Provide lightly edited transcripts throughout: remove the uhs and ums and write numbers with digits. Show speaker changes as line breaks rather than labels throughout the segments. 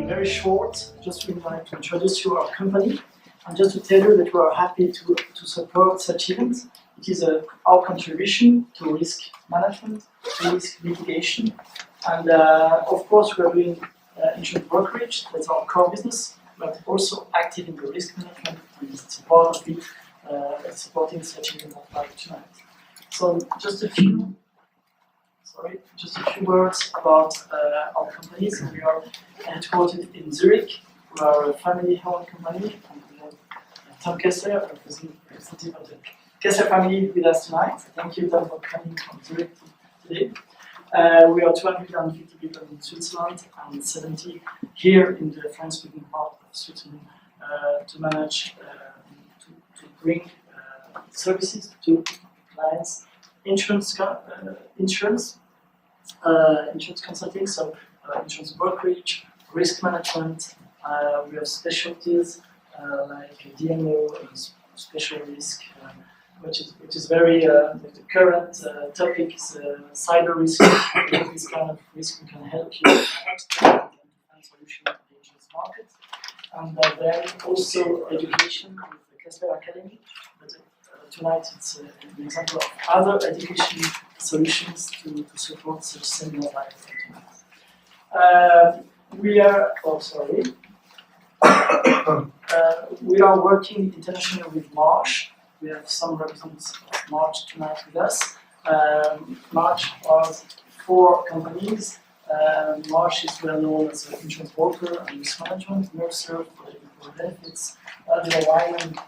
very short, just would like to introduce you our company and just to tell you that we are happy to support such events. It is our contribution to risk management, to risk mitigation, and of course we are doing insurance brokerage, that's our core business, but also active in the risk management, and it's part of it, supporting such events like tonight. So just a few words about our companies. We are headquartered in Zurich. We are a family-owned company, and we have Tom Kessler, representative of the Kessler family, with us tonight. Thank you, Tom, for coming from Zurich today. We are 250 people in Switzerland and 70 here in the French-speaking part of Switzerland to manage, to bring services to clients, insurance consulting, so insurance brokerage, risk management. We have specialties like DMO and special risk, which is very the current topic is cyber risk. This kind of risk can help you find solution to the insurance market, and then also education with the Kessler Academy. But tonight it's an example of other education solutions to support such seminars like tonight. We are we are working internationally with Marsh. We have some representatives of Marsh tonight with us. Marsh was 4 companies. Marsh is well known as an insurance broker and risk management, Mercer for the employee benefits, Wyman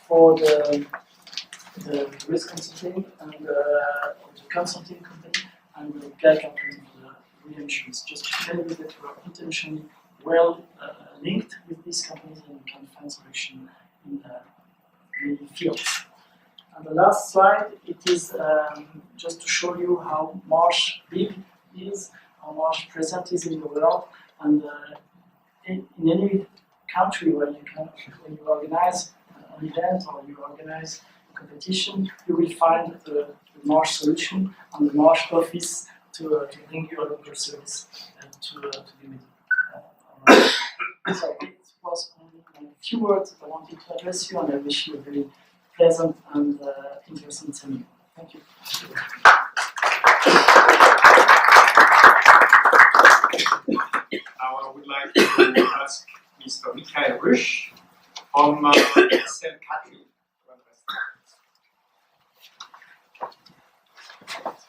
for the risk consulting and the consulting company, and the Guy company for the reinsurance. Just to tell you that we are intentionally well linked with these companies and we can find solutions in the fields. And the last slide, it is just to show you how Marsh big is, how Marsh present is in the world, and in any country where when you organize an event or you organize a competition, you will find the Marsh solution and the Marsh office to bring you a local service to be with you. So it was only a few words that I wanted to address you, and I wish you a very pleasant and interesting seminar. Thank you.
Now I would like to ask Mr. Michael Rüsch from XL Catlin.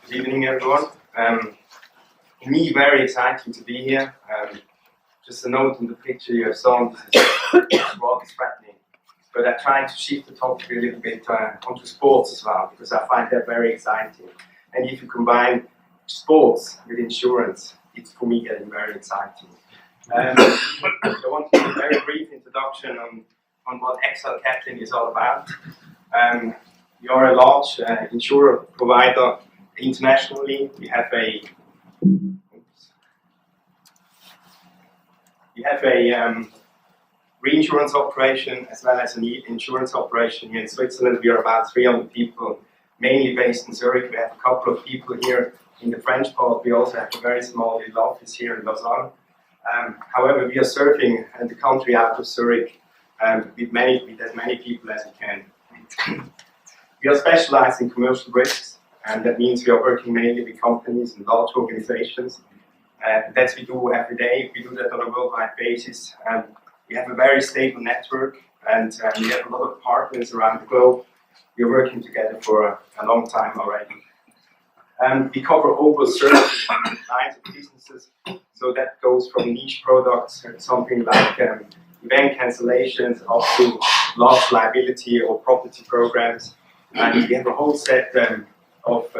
Good evening, everyone. For me, very exciting to be here. Just a note in the picture you have shown, this is rather threatening. But I tried to shift the topic a little bit onto sports as well, because I find that very exciting. And if you combine sports with insurance, it's for me getting very exciting. I want to do a very brief introduction on what XL Catlin is all about. We are a large insurer provider internationally. We have a reinsurance operation as well as an insurance operation here in Switzerland. We are about 300 people, mainly based in Zurich. We have a couple of people here in the French part. We also have a very small little office here in Lausanne. However, we are serving the country out of Zurich with as many people as we can. We are specialized in commercial risks, and that means we are working mainly with companies and large organizations. That's what we do every day. We do that on a worldwide basis. We have a very stable network, and we have a lot of partners around the globe. We are working together for a long time already. We cover over certain lines of businesses, so that goes from niche products, something like event cancellations, up to large liability or property programs. And we have a whole set of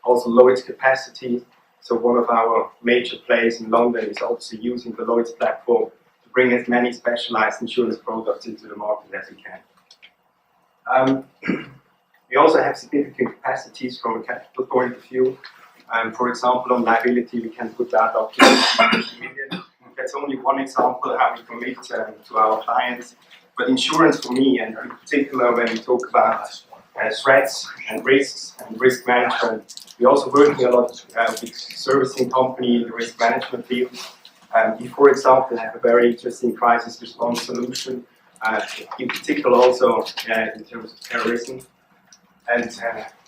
also Lloyd's capacity. So one of our major players in London is obviously using the Lloyd's platform to bring as many specialized insurance products into the market as we can. We also have significant capacities from a capital point of view. For example, on liability, we can put that up to 50 million. That's only one example how we commit to our clients. But insurance for me, and in particular when we talk about threats and risks and risk management, we're also working a lot with servicing company in the risk management field. We, for example, have a very interesting crisis response solution, in particular also in terms of terrorism. And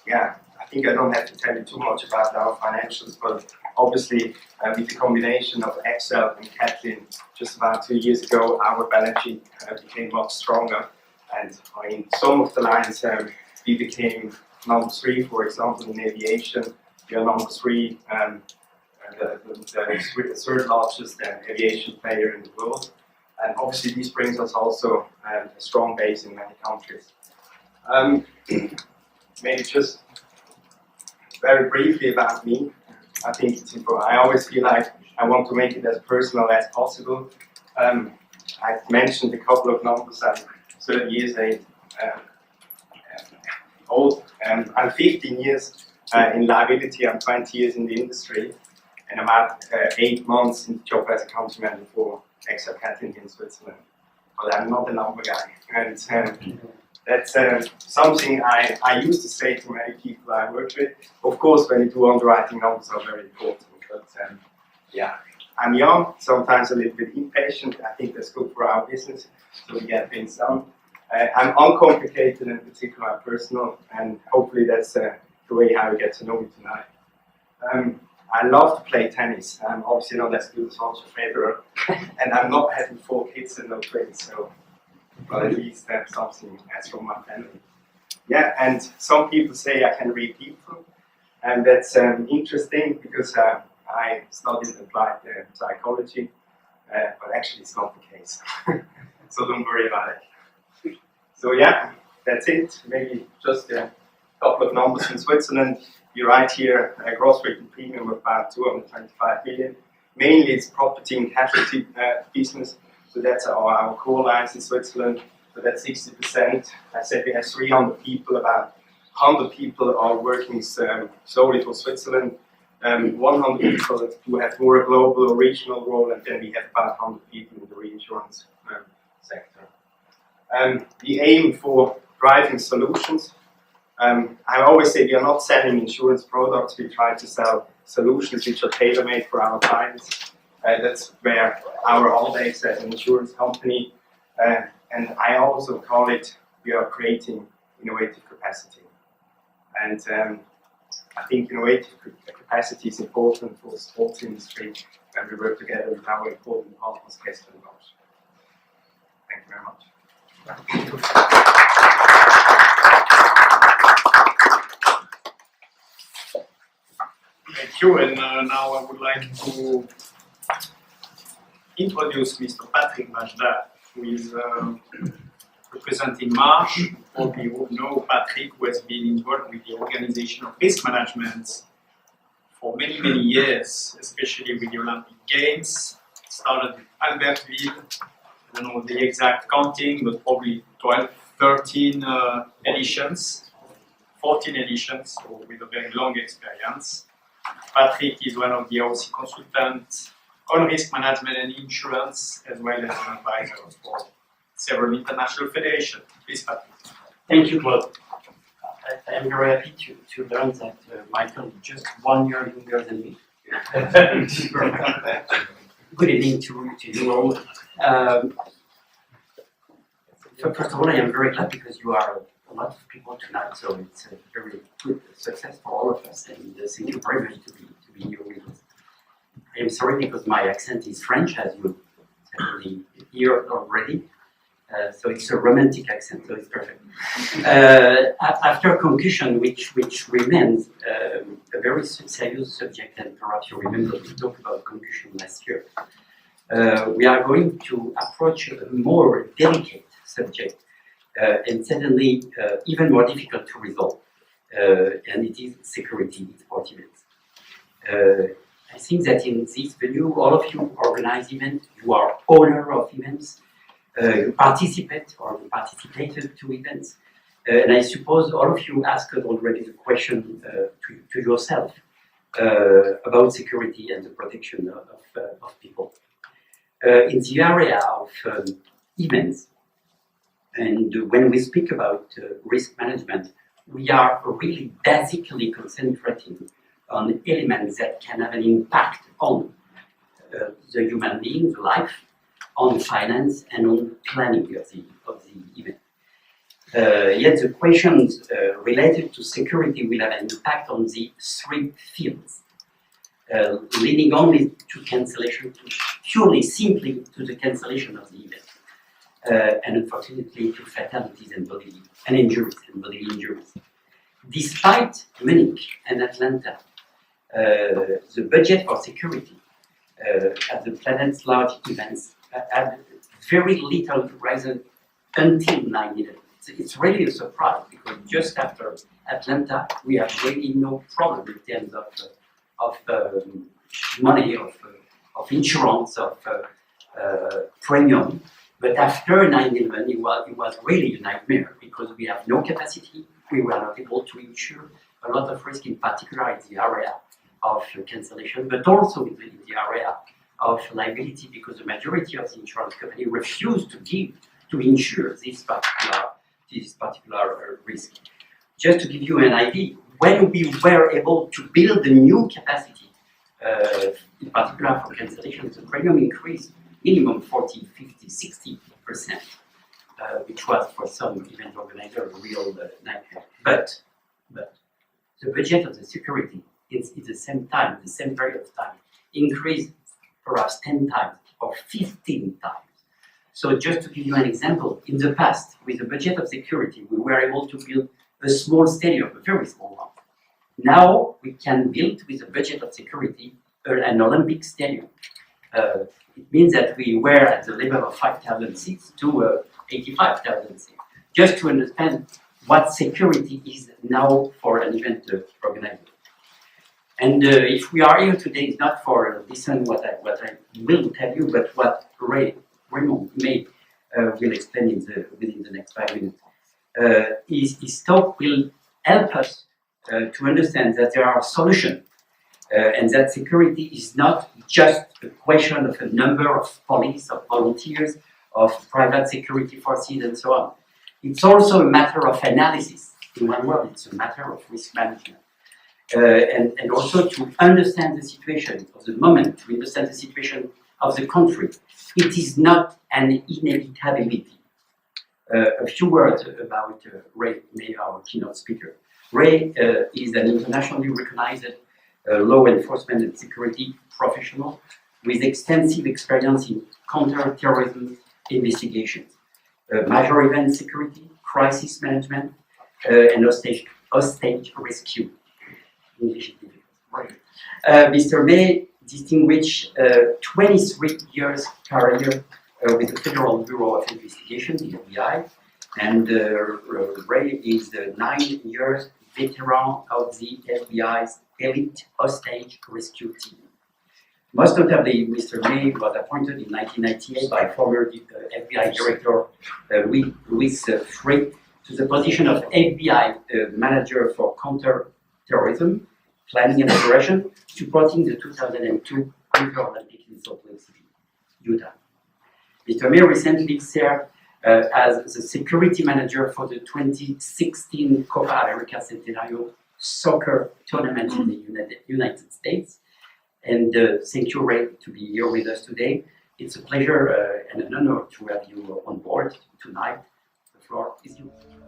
yeah, I think I don't have to tell you too much about our financials, but obviously with the combination of XL and Catlin just about 2 years ago, our balance sheet became much stronger. And in some of the lines, we became number 3, for example, in aviation. We are number 3, the third largest aviation player in the world. And obviously this brings us also a strong base in many countries. Maybe just very briefly about me. I think it's important. I always feel like I want to make it as personal as possible. I've mentioned a couple of numbers. I'm 30 years old. I'm 15 years in liability. I'm 20 years in the industry. And I'm about 8 months in the job as a country manager for XL Catlin in Switzerland. But I'm not a number guy. And that's something I used to say to many people I work with. Of course, when you do underwriting, numbers are very important. But yeah, I'm young, sometimes a little bit impatient. I think that's good for our business, so we get things done. I'm uncomplicated and particularly personal, and hopefully that's the way how you get to know me tonight. I love to play tennis. I'm obviously not as good as Roger Federer, and I'm not having 4 kids and no twins, so but at least that's something that's from my family. Yeah, and some people say I can read people, and that's interesting because I studied applied psychology, but actually it's not the case. So don't worry about it. So yeah, that's it. Maybe just a couple of numbers in Switzerland. You write here a gross written premium of about 225 million. Mainly it's property and casualty business. So that's our core lines in Switzerland. So that's 60%. I said we have 300 people. About 100 people are working solely for Switzerland. 100 people who have more a global or regional role, and then we have about 100 people in the reinsurance sector. We aim for driving solutions. I always say we are not selling insurance products, we try to sell solutions which are tailor-made for our clients. That's where our all days as an insurance company, and I also call it, we are creating innovative capacity. And I think innovative capacity is important for the sports industry when we work together with our important partners, Kessler and Marsh. Thank you very much.
Thank you, and now I would like to introduce Mr. Patrick Majda, who is representing Marsh. For people who know Patrick, who has been involved with the organization of risk management for many, many years, especially with the Olympic Games. Started with Albertville, I don't know the exact counting, but probably 12, 13 editions, 14 editions, so with a very long experience. Patrick is one of the OC consultants on risk management and insurance, as well as an advisor for several international federations. Please, Patrick.
Thank you, Claude. I am very happy to learn that Michael is just 1 year younger than me. Good evening to you all. First of all, I am very glad because you are a lot of people tonight, so it's a very good success for all of us, and thank you very much to be here with us. I am sorry because my accent is French, as you certainly heard already. So it's a romantic accent, so it's perfect. After conclusion, which remains a very serious subject, and perhaps you remember we talked about conclusion last year, we are going to approach a more delicate subject, and certainly even more difficult to resolve, and it is security in sport events. I think that in this venue, all of you organize events, you are owner of events, you participate or you participated to events, and I suppose all of you asked already the question to yourself about security and the protection of people. In the area of events, and when we speak about risk management, we are really basically concentrating on elements that can have an impact on the human being, the life, on finance and on planning of the event. Yet the questions related to security will have an impact on the three fields, leading only to cancellation, purely simply to the cancellation of the event, and unfortunately to fatalities and bodily injuries. Despite Munich and Atlanta, the budget for security at the planet's large events had very little risen until 9/11. It's really a surprise because just after Atlanta, we have really no problem in terms of money, of insurance, of premium. But after 9/11, it was really a nightmare because we have no capacity. We were not able to insure a lot of risk, in particular in the area of cancellation, but also in the area of liability, because the majority of the insurance company refused to insure this particular risk. Just to give you an idea, when we were able to build a new capacity, in particular for cancellation, the premium increased minimum 40, 50, 60%, which was for some event organizer a real nightmare. But the budget of the security is the same time, the same period of time, increased perhaps 10 times or 15 times. So just to give you an example, in the past, with the budget of security, we were able to build a small stadium, a very small one. Now we can build with the budget of security an Olympic stadium. It means that we were at the level of 5,000 seats to 85,000 seats. Just to understand what security is now for an event organizer. And if we are here today, it's not for listen what I will tell you, but what Raymond may will explain within the next 5 minutes. His talk will help us to understand that there are solutions and that security is not just a question of a number of police, of volunteers, of private security forces and so on. It's also a matter of analysis. In one word, it's a matter of risk management. And also to understand the situation of the moment, to understand the situation of the country. It is not an inevitability. A few words about Ray, our keynote speaker. Ray is an internationally recognized law enforcement and security professional with extensive experience in counter-terrorism investigations, major event security, crisis management, and hostage rescue. English. Mr. May distinguished 23 years career with the Federal Bureau of Investigation, the FBI, and Ray is the 9 years veteran of the FBI's elite hostage rescue team. Most notably, Mr. May was appointed in 1998 by former FBI Director Louis Frey to the position of FBI Manager for Counter-Terrorism, Planning and Operation, supporting the 2002 Winter Olympics in Salt Lake City, Utah. Mr. May recently served as the Security Manager for the 2016 Copa America Centenario soccer tournament in the United States. And thank you, Ray, to be here with us today. It's a pleasure and an honor to have you on board tonight. The floor is yours.